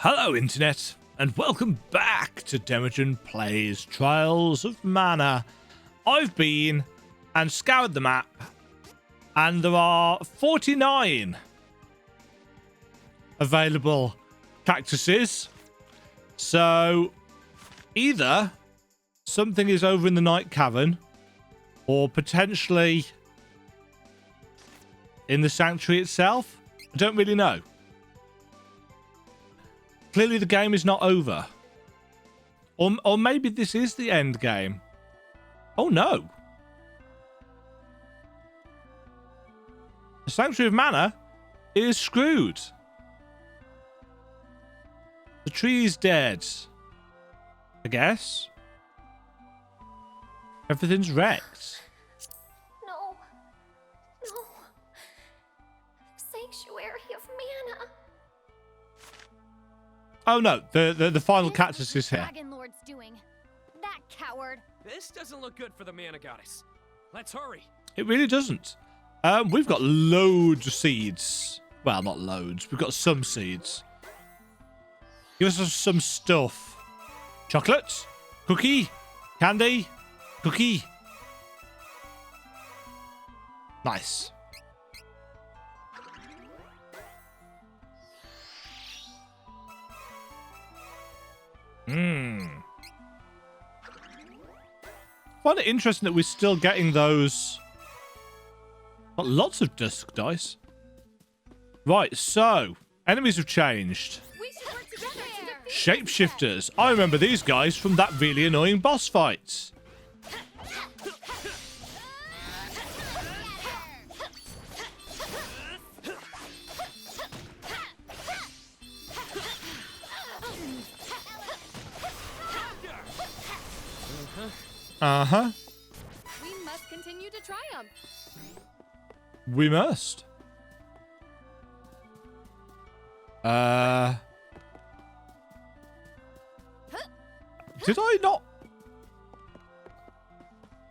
Hello Internet, and welcome back to Demajen Plays Trials of Mana. I've been and scoured the map, and there are 49 available cactuses. So either something is over in the night cavern, or potentially in the sanctuary itself. I don't really know. Clearly the game is not over. Or maybe this is the end game. Oh no. The Sanctuary of Mana is screwed. The tree is dead. I guess. Everything's wrecked. No. Sanctuary of Mana. Oh no, the final cactus is here. Dragon Lord's doing. That coward. This doesn't look good for the Mana Goddess. Let's hurry. It really doesn't. We've got loads of seeds. Well, not loads. We've got some seeds. Give us some stuff. Chocolate, cookie, candy, cookie. Nice. Find it interesting that we're still getting those. Got lots of dusk dice. Right, so enemies have changed. We should work together to defeat Shapeshifters. I remember these guys from that really annoying boss fight. Uh-huh. We must continue to triumph. We must. Did I not?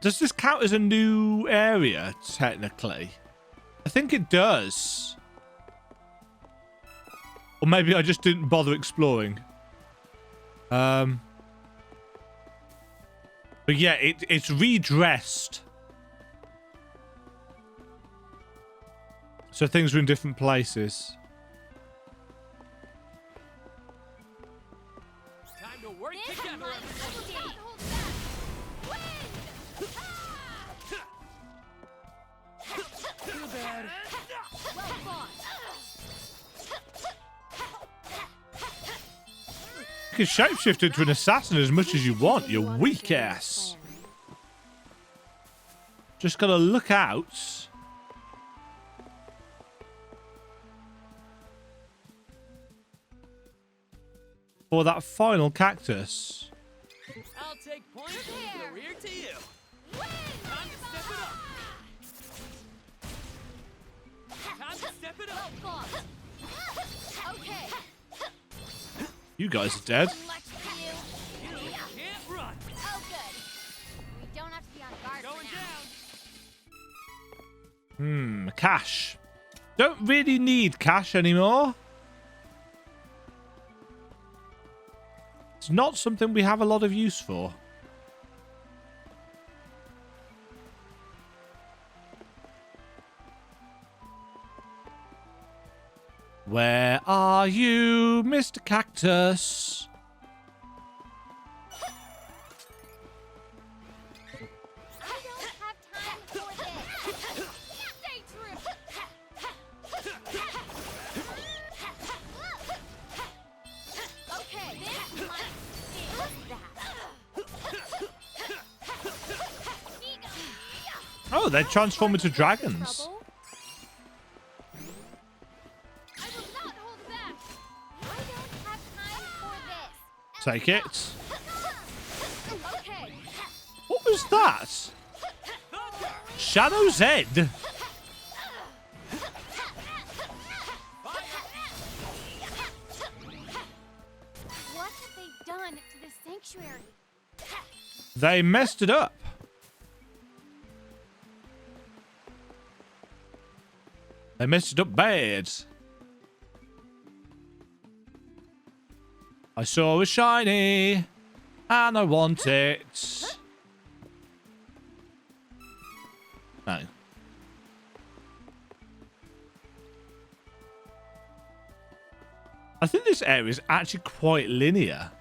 Does this count as a new area, technically? I think it does. Or maybe I just didn't bother exploring. But yeah, it's redressed. So things are in different places. Time to work together. Too bad. You can shapeshift into an assassin as much as you want, you weak ass. Just gotta look out for that final cactus. I'll take points from the rear to you. Time to step it up. Time to step it up. Okay. You guys are dead. Much for you. You can't run. Oh, good. We don't have to be on guard Going for now. down. Cash. Don't really need cash anymore. It's not something we have a lot of use for. Where are you, Mr. Cactus? I don't have time for this. Stay true. Okay, this might Oh, they transform into dragons. trouble. I will not hold back. I don't have time for this. Take it. Okay. What was that? Shadow's Head. What have they done to the sanctuary? They messed it up. They messed it up bad. I saw a shiny, and I want it. No. I think this area is actually quite linear.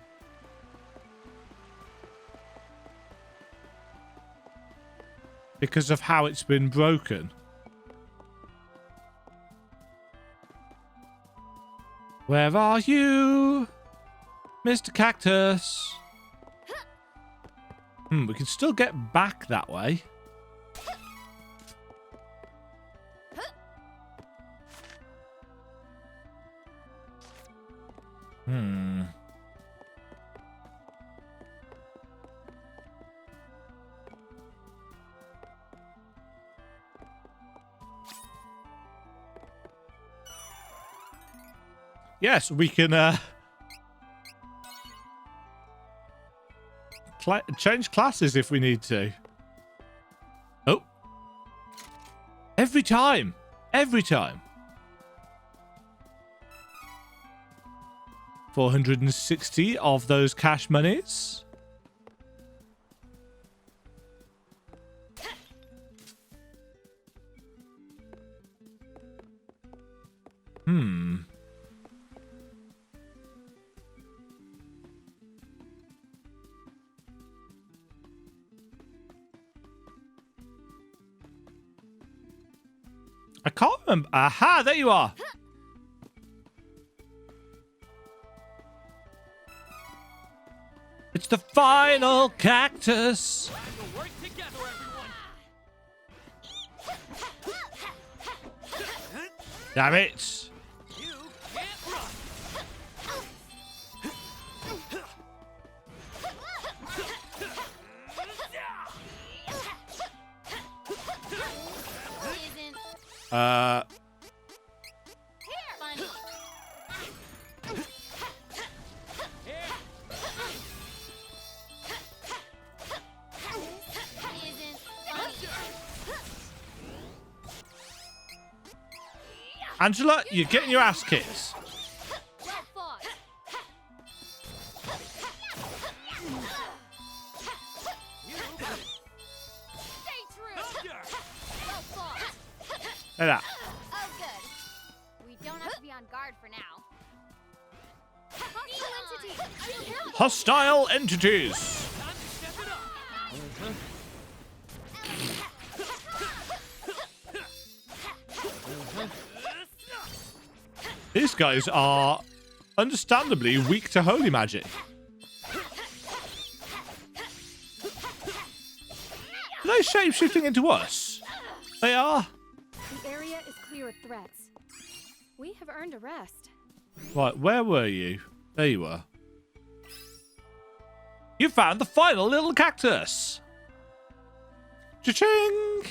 Because of how it's been broken. Where are you, Mr. Cactus? We can still get back that way. Yes, we can change classes if we need to. Oh. Every time. Every time. 460 of those cash monies. I can't remember. Aha, there you are. It's the final cactus. We'll work together, everyone. Damn it. You can't run. Angela, you're getting your ass kicked. Well fought. Stay true. Well fought. Like that. Oh, good. We don't have to be on guard for now. Hostile entities. Time to step it up. These guys are understandably weak to holy magic. Are they shape-shifting into us? They are. The area is clear of threats. We have earned a rest. Right, where were you? There you were. You found the final little cactus. Cha-ching!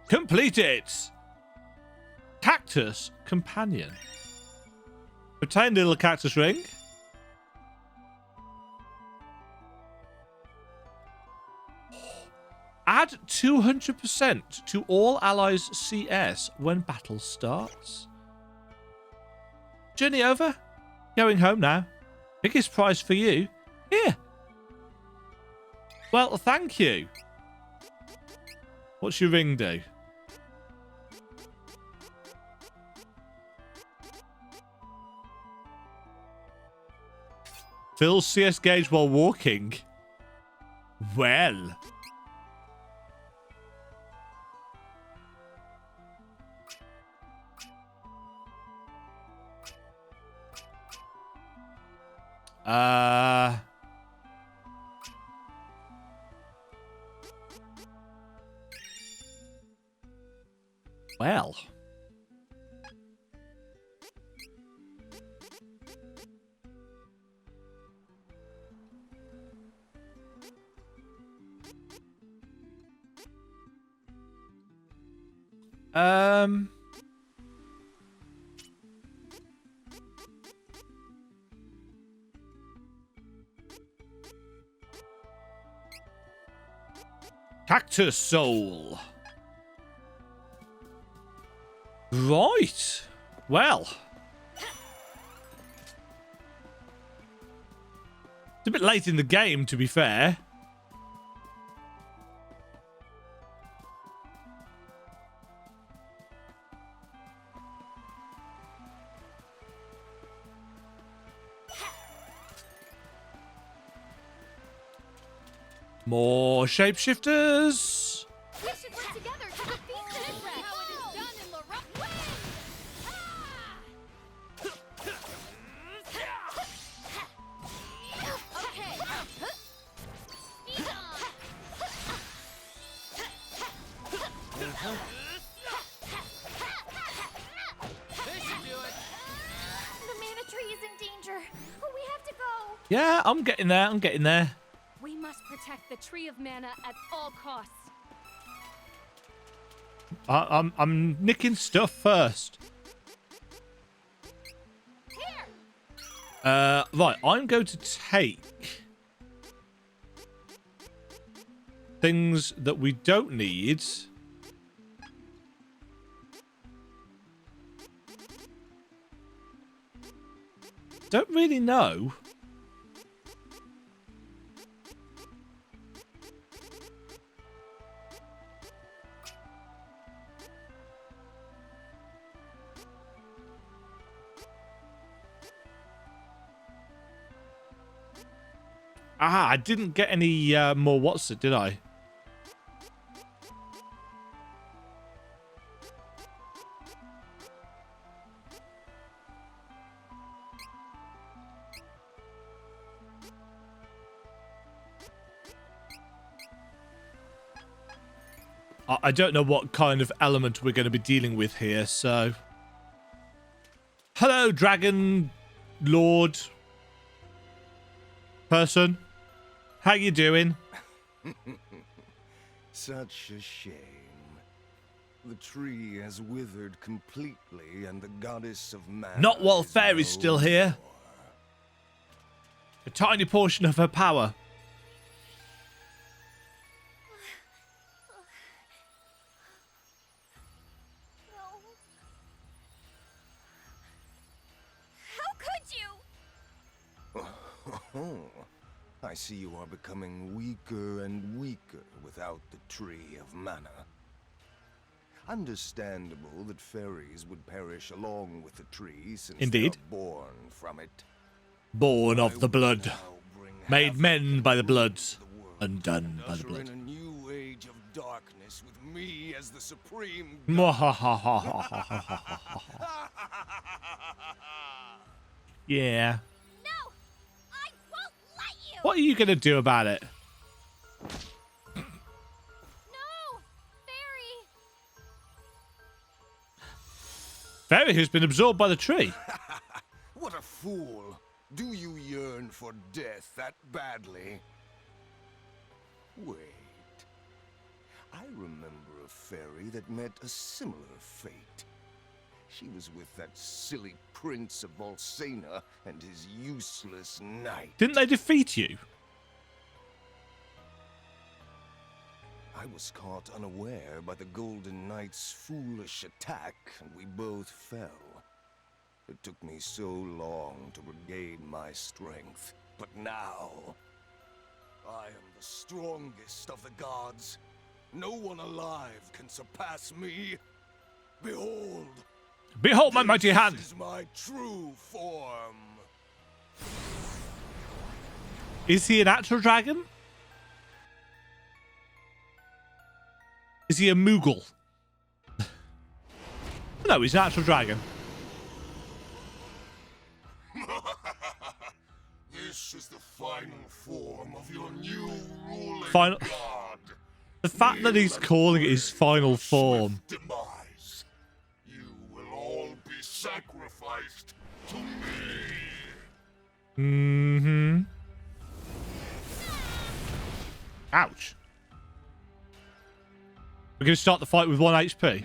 Complete it. Cactus companion. Obtain the little cactus ring. Add 200% to all allies CS when battle starts. Journey over. Going home now. Biggest prize for you. Here. Well, thank you. What's your ring do? Fill CS gauge while walking. Well. Well. Cactus soul. Right. Well. It's a bit late in the game, to be fair. More shapeshifters. We should work together to defeat this threat. How it is done in Laurent. Okay. Speed on. This should do it. The mana tree is in danger. We have to go. Yeah, I'm getting there. I'm getting there. We must protect the Tree of Mana at all costs. I'm nicking stuff first. Here. Right, I'm going to take things that we don't need. Don't really know. Ah, I didn't get any more what's it, did I? I don't know what kind of element we're going to be dealing with here, so... Hello, Dragon Lord person. How you doing? Such a shame. The tree has withered completely, and the goddess of mana Not while is Fairy's no still here. more. A tiny portion of her power. No. How could you? Oh, I see you are becoming weaker and weaker without the tree of mana. Understandable that fairies would perish along with the tree since Indeed. they are born from it. Born I of the will blood. now bring Made havoc men by the blood. to the world Undone by the usher in blood. a new age of darkness with me as the supreme Yeah. No. I won't let you. What are you going to do about it? No. Fairy. Fairy who's been absorbed by the tree. What a fool! Do you yearn for death that badly? Wait. I remember a fairy that met a similar fate. She was with that silly prince of Volsena and his useless knight. Didn't they defeat you? I was caught unaware by the Golden Knight's foolish attack, and we both fell. It took me so long to regain my strength, but now I am the strongest of the gods. No one alive can surpass me. Behold, Behold my mighty hand. this is my true form. Is he an actual dragon? Is he a Moogle? No, he's an actual dragon. This is the final form of your new ruling Final. god. The fact that he's calling it his final form. Demise. You will all be sacrificed to me. Mm-hmm. Ouch. We're going to start the fight with 1 HP.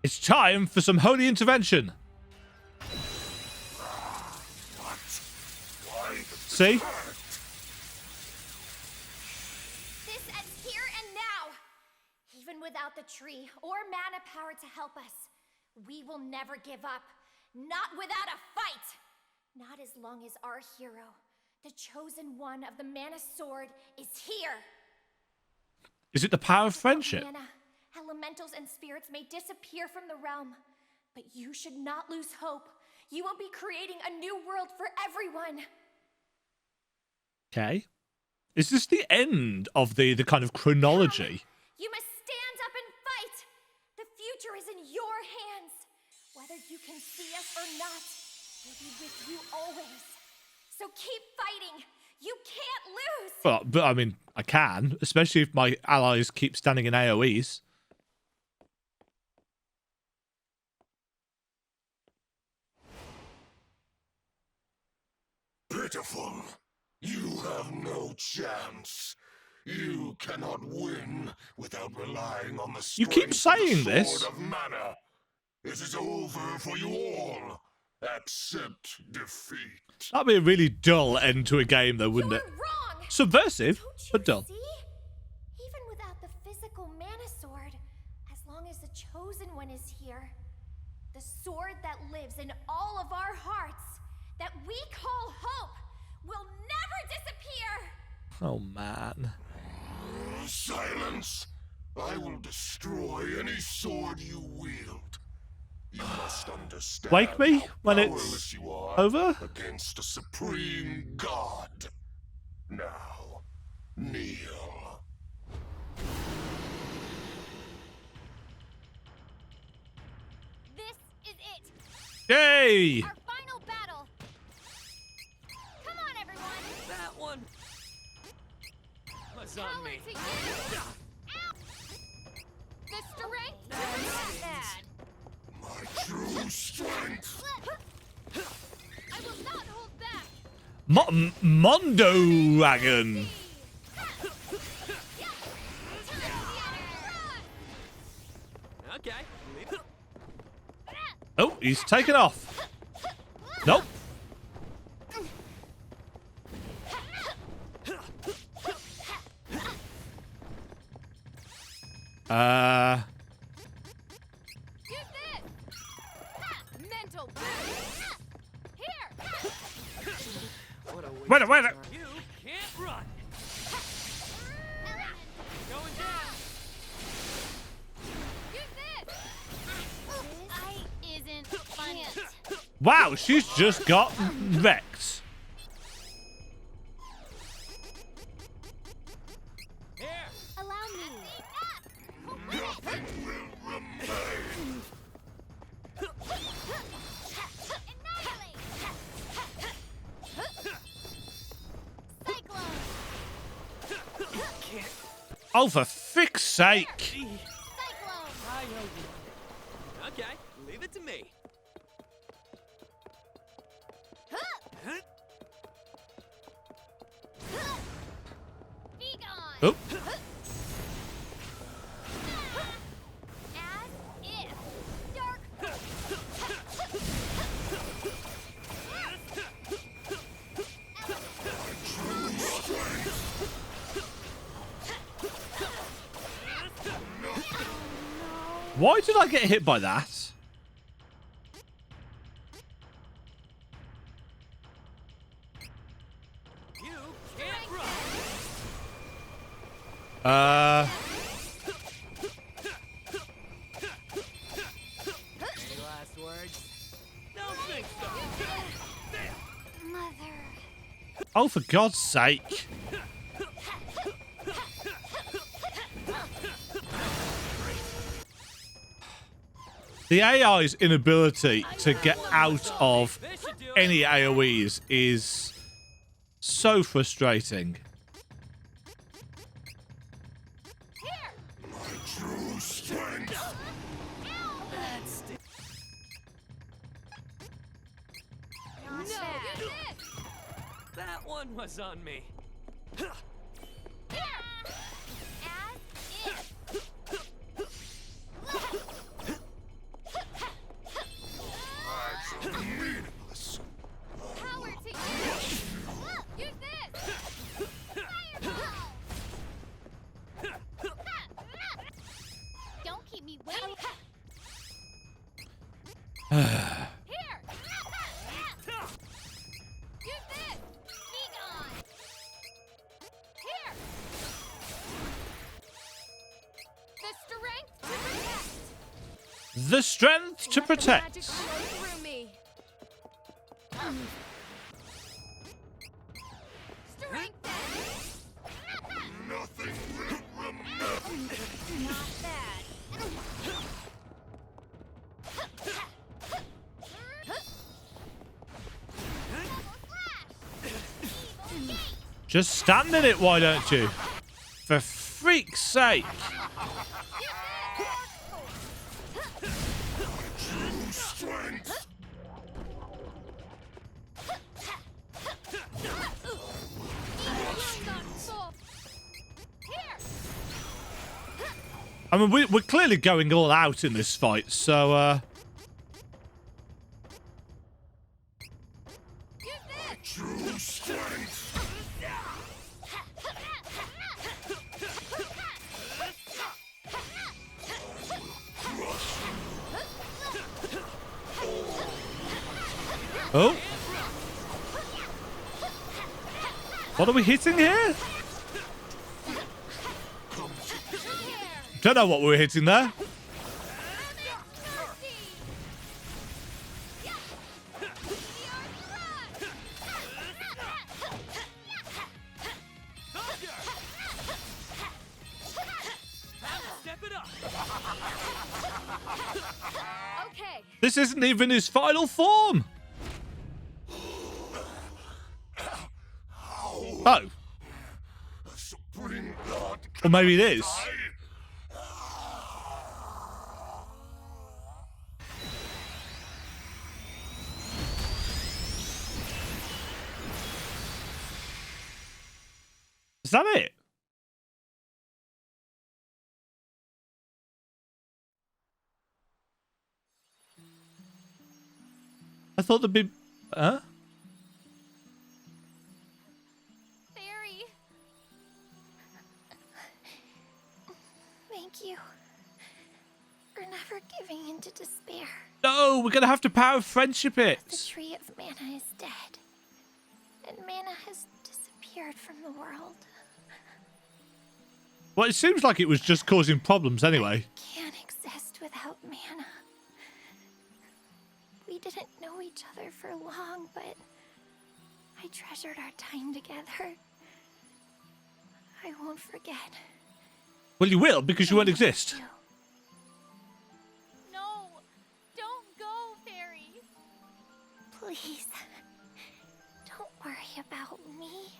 It's time for some holy intervention. See? This ends here and now. Even without the tree or mana power to help us, we will never give up. Not without a fight. Not as long as our hero, the chosen one of the Mana Sword, is here. Is it the power of friendship? Mana, elementals and spirits may disappear from the realm, but you should not lose hope. You will be creating a new world for everyone. Okay. Is this the end of the kind of chronology? You must stand up and fight. The future is in your hands. Whether you can see us or not, we'll be with you always. So keep fighting. You can't lose. Well, but I mean, I can, especially if my allies keep standing in AoEs. Pitiful. You have no chance. You cannot win without relying on the You keep strength saying of the this. Sword of Mana. It is over for you all. Accept defeat. That'd be a really dull end to a game, though, wouldn't You're it? wrong. Subversive, Don't you but dull. see? Even without the physical Mana Sword, as long as the Chosen One is here, the sword that lives in all of our hearts, that we call hope, will never disappear. Oh, man. Silence! I will destroy any sword you wield. You must understand Wake me how when it's powerless you are over? against a supreme god. Now, kneel. This is it. Yay! Our final battle. Come on, everyone. That one was on Power me. to you. Ow. The strength to be bad. My true strength. I will not hold back. Mondo Dragon. Okay. Oh, he's taken off. Nope. Use this. Mental boost. Here. What a waste Wait a of minute. time. You can't run. Going down. Use this. Isn't funny. Wow, she's just got wrecked. Here. Allow me. Nothing will remain. Cyclone. Can't. Oh, for frick's sake. Cyclone. I owe you. Okay. Leave it to me. Huh? Be gone. Oh, As if. Dark. why did I get hit by that? You can't run. Any last words? Don't think so. Mother. Oh, for God's sake. The AI's inability to get out of This should do it. any AoEs is so frustrating. Here. My true strength. That's No. Use this. that one was on me. Here. As if. Lives are meaningless. Power to you. Use this. Fireball. Don't keep me waiting. Here. The strength to Let the magic protect. flow through me. Strength. Nothing will remain. Not bad. Just stand in it, why don't you? For freak's sake. True strength. I mean, we're clearly going all out in this fight, so, True strength. Oh. What are we hitting here? Don't know what we're hitting there. Step it up. Okay. This isn't even his final form. Oh. Supreme God. Or maybe it is. Is that it? I thought there'd be... Huh? Fairy. Thank you for never giving in to despair. No, we're going to have to power friendship The it. tree of mana is dead, and mana has disappeared from the world. Well, it seems like it was just causing problems anyway. Can't exist without mana. We didn't know each other for long, but I treasured our time together. I won't forget. Well, you will, because you won't exist. No, don't go, Fairy. Please, don't worry about me.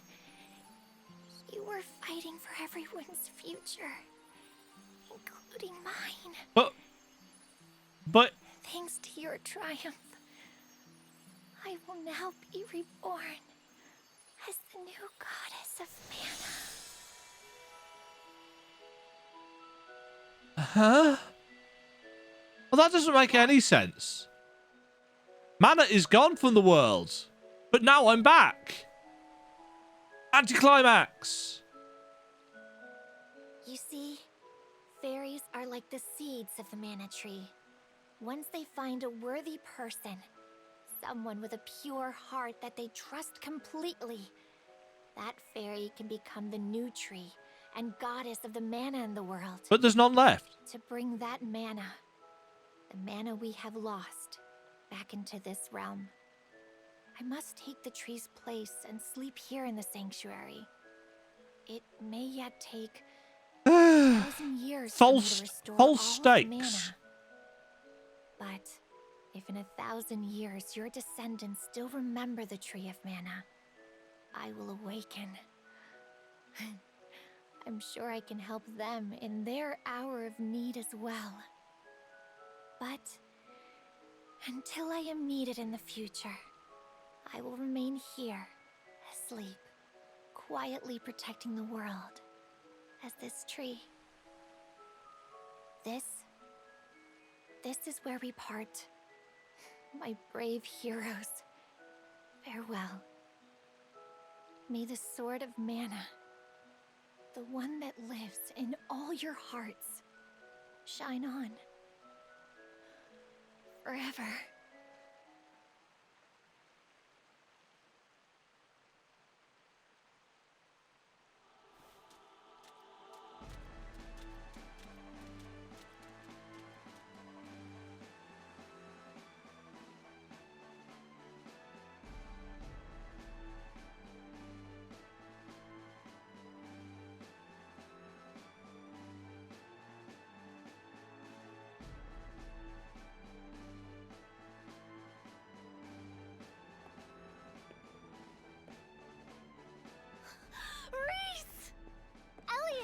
You were fighting for everyone's future, including mine. But... Thanks to your triumph, I will now be reborn as the new goddess of mana. Huh? Well, that doesn't make any sense. Mana is gone from the world. But now I'm back. Anticlimax. You see, fairies are like the seeds of the mana tree. Once they find a worthy person, someone with a pure heart that they trust completely, that fairy can become the new tree and goddess of the mana in the world. But there's none left. To bring that mana, the mana we have lost, back into this realm, I must take the tree's place and sleep here in the sanctuary. It may yet take 1,000 years for me to restore all false of the mana. stakes. But if in 1,000 years your descendants still remember the Tree of Mana, I will awaken. I'm sure I can help them in their hour of need as well. But until I am needed in the future, I will remain here, asleep, quietly protecting the world as this tree. This is where we part. My brave heroes. Farewell. May the sword of mana, the one that lives in all your hearts, shine on. Forever.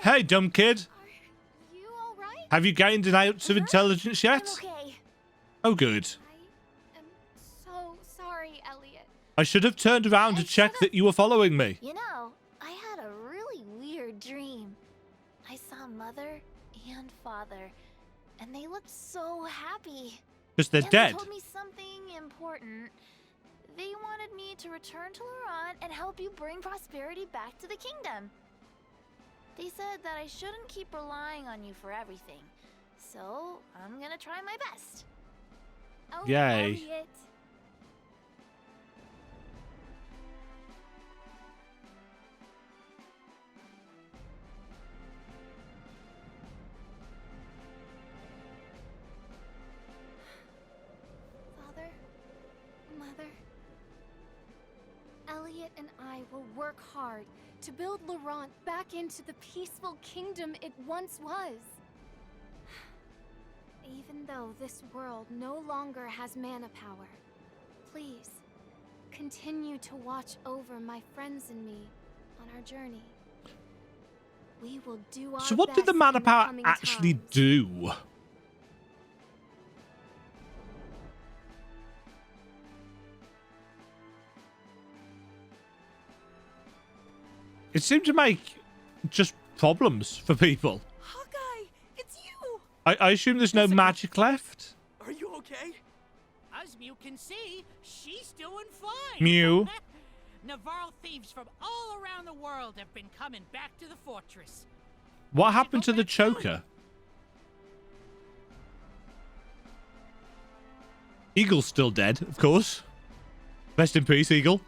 Hey, dumb kid. Are you alright? Have you gained an ounce of intelligence yet? I'm okay. Oh, good. I am so sorry, Elliot. I should have turned around to check that you were following me. You know, I had a really weird dream. I saw Mother and Father, and they looked so happy. Because they're And dead. They told me something important. They wanted me to return to Laurent and help you bring prosperity back to the kingdom. They said that I shouldn't keep relying on you for everything. So, I'm gonna try my best. Oh, Yay. Elliot. Father, Mother, Elliot and I will work hard to build Laurent back into the peaceful kingdom it once was. Even though this world no longer has mana power, please continue to watch over my friends and me on our journey. We will do our So what did the best mana in power coming actually times. do? It seemed to make just problems for people. Hawkeye, it's you! I assume there's no magic left. Are you okay? As you can see, she's doing fine. Mew. Navarro thieves from all around the world have been coming back to the fortress. What happened to the choker? Eagle's still dead, of course. Rest in peace, Eagle.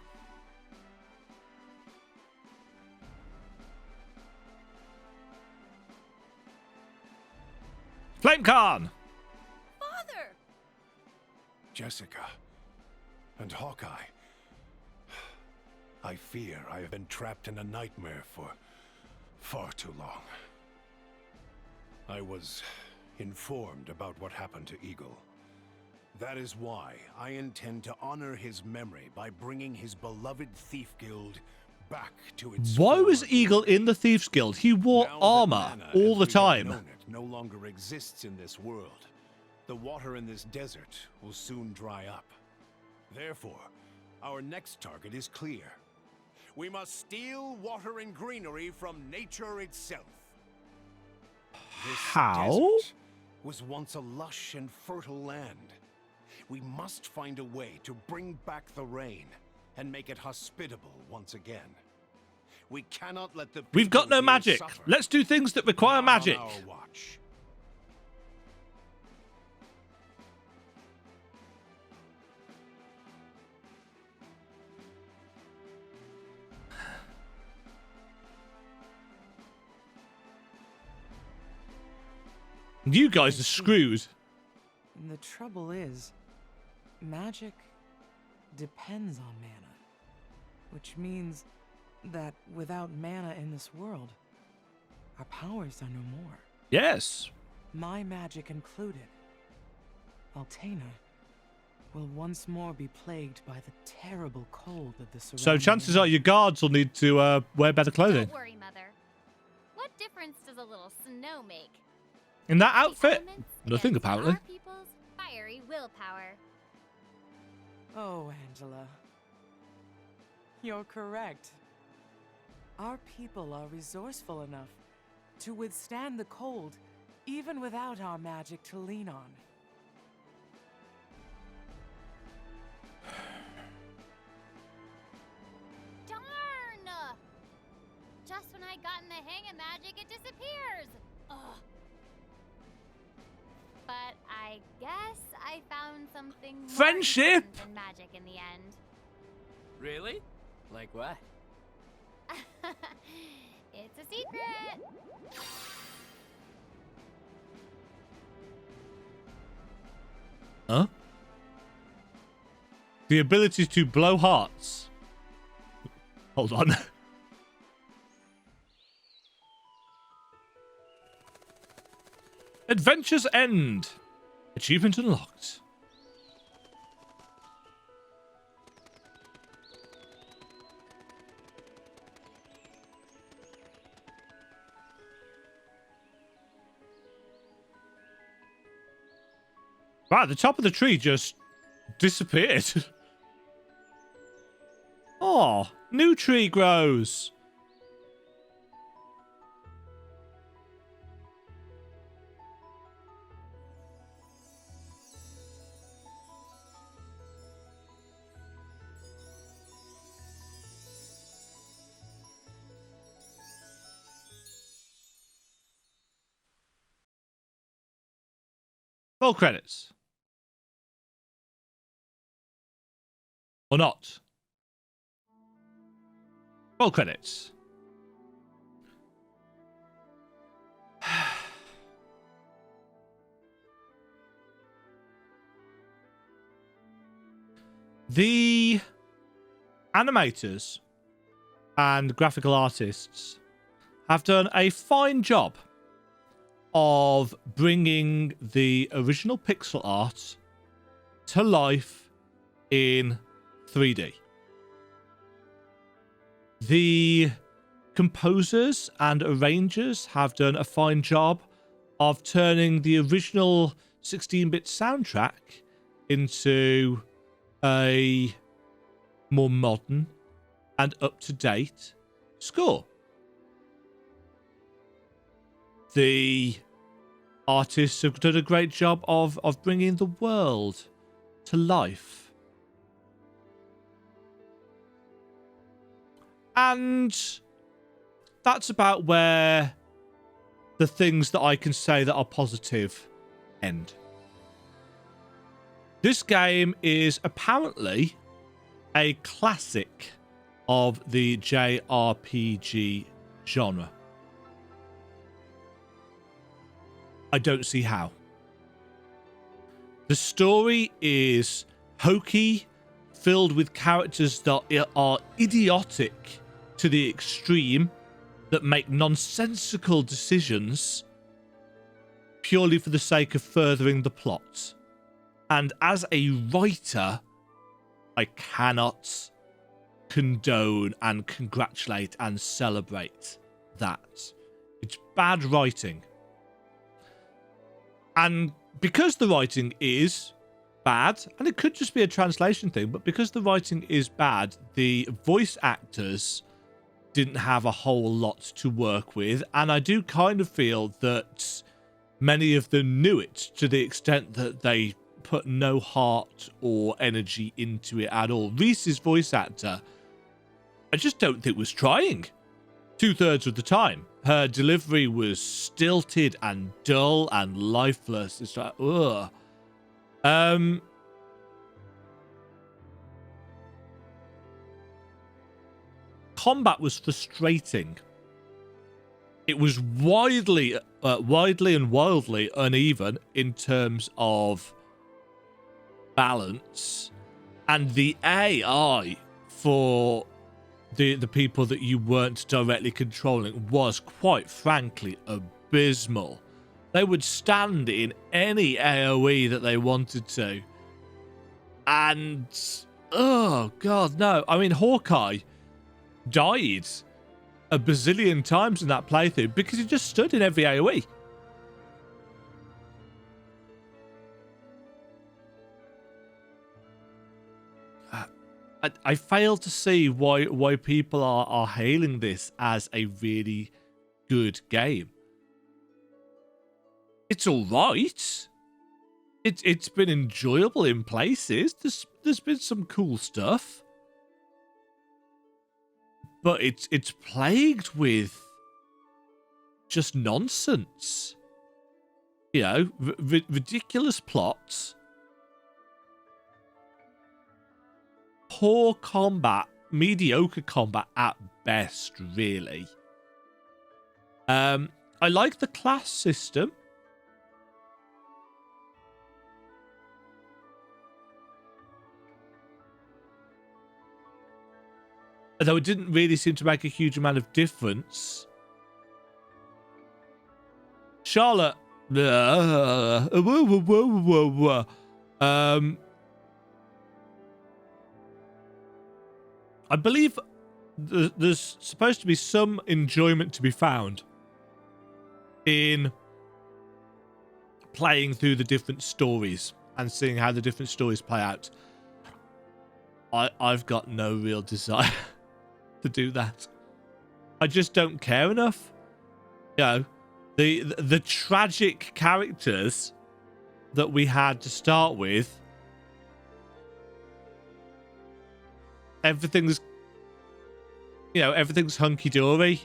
Flamecon! Father! Jessica and Hawkeye. I fear I have been trapped in a nightmare for far too long. I was informed about what happened to Eagle. That is why I intend to honor his memory by bringing his beloved Thief Guild back to its Why was former Eagle glory. in the Thieves Guild? He wore Now that armor mana, all as the we have time. known it, no longer exists in this world. The water in this desert will soon dry up. Therefore, our next target is clear. We must steal water and greenery from nature itself. This How? desert was once a lush and fertile land. We must find a way to bring back the rain and make it hospitable once again. We cannot let the We've got people no here magic. suffer. Let's do things that require Not on magic. our watch. You guys are screwed. The trouble is, magic depends on mana. Which means that without mana in this world, our powers are no more. Yes. My magic included. Altena will once more be plagued by the terrible cold of the surrounding So chances area. are your guards will need to wear better clothing. Don't worry, Mother. What difference does a little snow make? In that The outfit? elements Nothing, against apparently. Our people's fiery willpower. Oh, Angela. You're correct. Our people are resourceful enough to withstand the cold, even without our magic to lean on. Darn! Just when I gotten the hang of magic, it disappears. Ugh. But I guess I found something more Friendship? important than magic in the end. Really? Like what? It's a secret. Huh? The ability to blow hearts. Hold on. Adventures end. Achievement unlocked. Wow, the top of the tree just disappeared. Oh, new tree grows. Roll credits. Or not. Roll credits. The animators and graphical artists have done a fine job of bringing the original pixel art to life in 3D. The composers and arrangers have done a fine job of turning the original 16-bit soundtrack into a more modern and up-to-date score. The artists have done a great job of bringing the world to life. And that's about where the things that I can say that are positive end. This game is apparently a classic of the JRPG genre. I don't see how. The story is hokey, filled with characters that are idiotic to the extreme, that make nonsensical decisions purely for the sake of furthering the plot. And as a writer, I cannot condone and congratulate and celebrate that. It's bad writing. And because the writing is bad, and it could just be a translation thing, but because the writing is bad, the voice actors didn't have a whole lot to work with. And I do kind of feel that many of them knew it to the extent that they put no heart or energy into it at all. Reese's voice actor, I just don't think was trying 2/3 of the time. Her delivery was stilted and dull and lifeless. It's like, ugh. Combat was frustrating. It was widely and wildly uneven in terms of balance, and the AI for the people that you weren't directly controlling was, quite frankly, abysmal. They would stand in any AoE that they wanted to, and oh god, no. I mean, Hawkeye died a bazillion times in that playthrough because he just stood in every AoE. I fail to see why people are hailing this as a really good game. It's all right. It's been enjoyable in places. There's been some cool stuff, but it's plagued with just nonsense. You know, ridiculous plots. Poor combat, mediocre combat at best, really. I like the class system. Although it didn't really seem to make a huge amount of difference. Charlotte. I believe there's supposed to be some enjoyment to be found in playing through the different stories and seeing how the different stories play out. I've got no real desire to do that. I just don't care enough. You know, the tragic characters that we had to start with, everything's hunky-dory.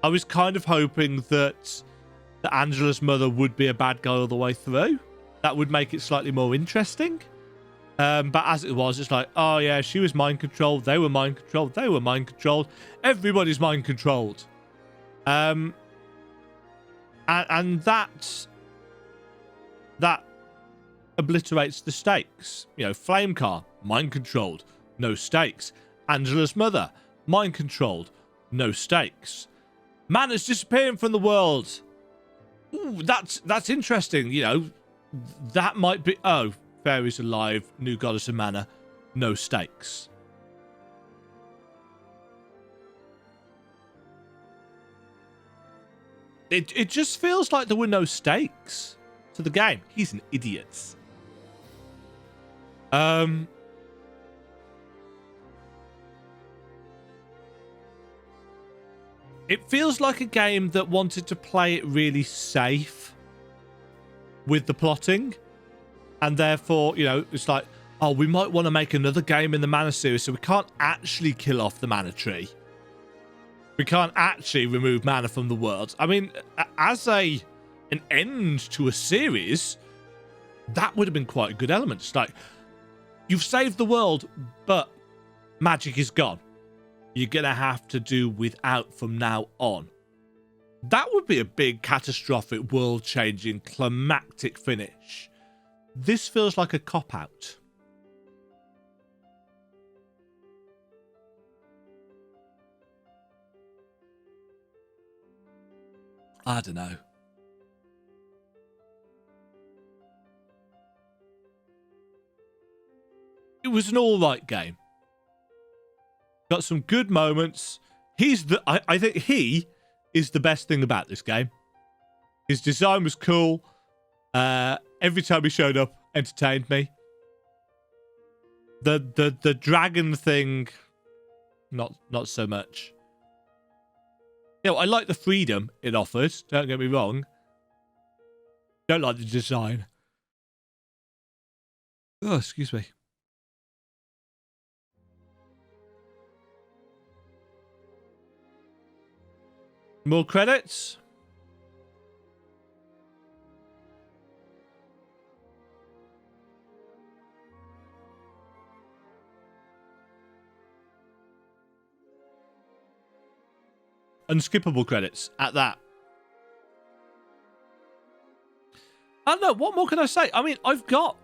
I was kind of hoping that Angela's mother would be a bad guy all the way through. That would make it slightly more interesting. But as it was, it's like, oh yeah, she was mind controlled. They were mind controlled. They were mind controlled. Everybody's mind controlled. And that obliterates the stakes. You know, Flamecar, mind controlled, no stakes. Angela's mother, mind controlled, no stakes. Mana's disappearing from the world. Ooh, that's interesting. You know, that might be. Oh, fairies alive, new goddess of mana, no stakes. It just feels like there were no stakes to the game. He's an idiot. It feels like a game that wanted to play it really safe with the plotting. And therefore, you know, it's like, oh, we might want to make another game in the mana series, so we can't actually kill off the mana tree. We can't actually remove mana from the world. I mean, as an end to a series, that would have been quite a good element. It's like, you've saved the world, but magic is gone. You're going to have to do without from now on. That would be a big, catastrophic, world-changing, climactic finish. This feels like a cop-out. I don't know. It was an all-right game. Got some good moments. I think he is the best thing about this game. His design was cool. Every time he showed up, entertained me. The dragon thing, not so much. You know, I like the freedom it offered. Don't get me wrong. Don't like the design. Oh, excuse me. More credits. Unskippable credits at that. I don't know. What more can I say? I mean, I've got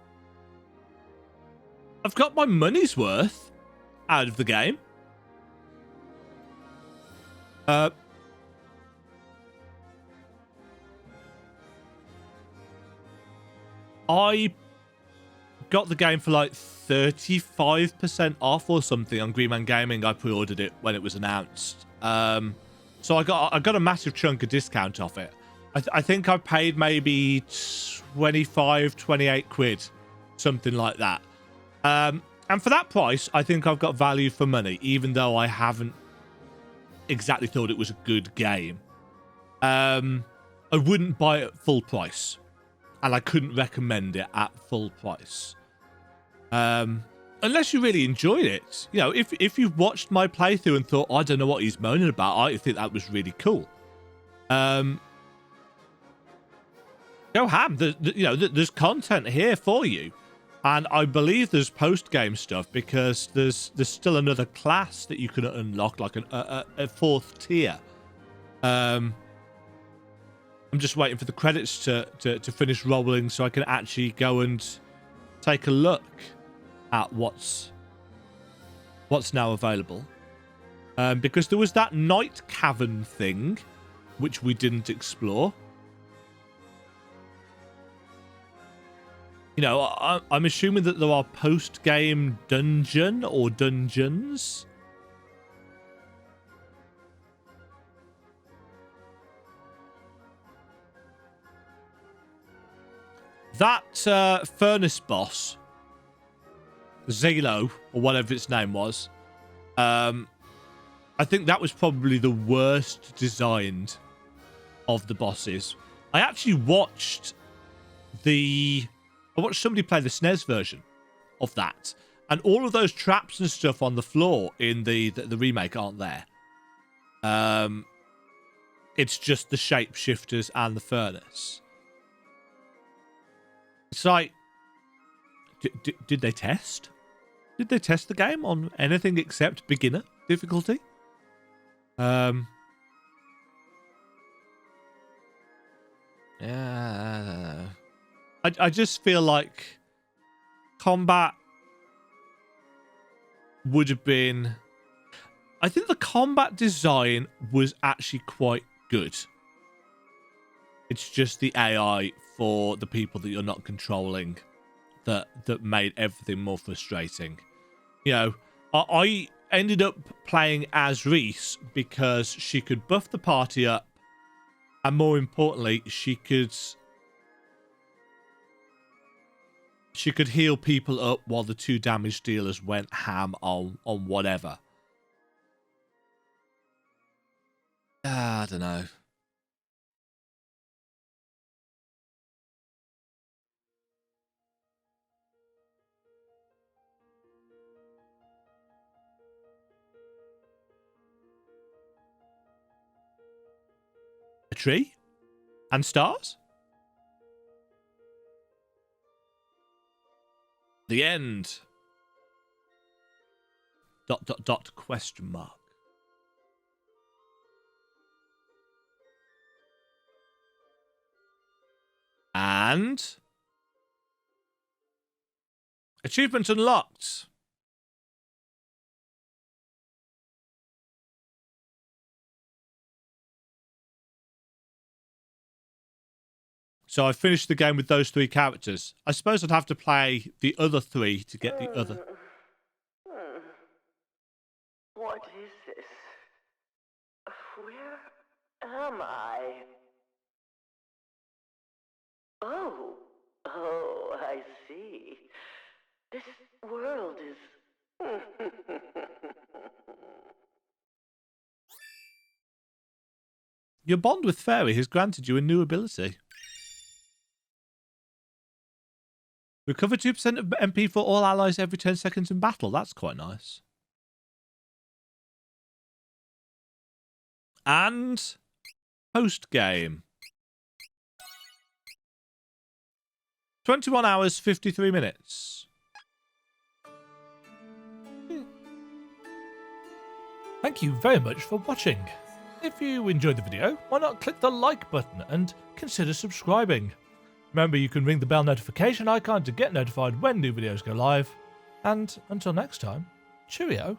my money's worth out of the game. I got the game for like 35% off or something on Green Man Gaming. I pre-ordered it when it was announced. So I got a massive chunk of discount off it. I think I paid maybe 25, 28 quid, something like that. And for that price, I think I've got value for money, even though I haven't exactly thought it was a good game. I wouldn't buy it at full price, and I couldn't recommend it at full price. Unless you really enjoyed it. You know, if you've watched my playthrough and thought, I don't know what he's moaning about, I think that was really cool. Go ham. There's content here for you. And I believe there's post-game stuff because there's still another class that you can unlock, like a fourth tier. I'm just waiting for the credits to finish rolling so I can actually go and take a look at what's now available. Because there was that night cavern thing, which we didn't explore. You know, I'm assuming that there are post-game dungeon or dungeons. that furnace boss, Zelo, or whatever its name was, I think that was probably the worst designed of the bosses. I actually watched somebody play the SNES version of that, and all of those traps and stuff on the floor in the remake aren't there. It's just the shapeshifters and the furnace. It's like, did they test? Did they test the game on anything except beginner difficulty? Yeah. I just feel like combat would have been... I think the combat design was actually quite good. It's just the AI for the people that you're not controlling that made everything more frustrating. You know, I ended up playing as Reese because she could buff the party up, and more importantly, she could heal people up while the 2 damage dealers went ham on whatever. I don't know. A tree? And stars? The end. ... question mark. And... achievement unlocked. So I finished the game with those 3 characters. I suppose I'd have to play the other 3 to get the other. What is this? Where am I? Oh, I see. This world is... Your bond with Fairy has granted you a new ability. Recover 2% of MP for all allies every 10 seconds in battle. That's quite nice. And post-game. 21 hours, 53 minutes. Thank you very much for watching. If you enjoyed the video, why not click the like button and consider subscribing. Remember, you can ring the bell notification icon to get notified when new videos go live. And until next time, cheerio.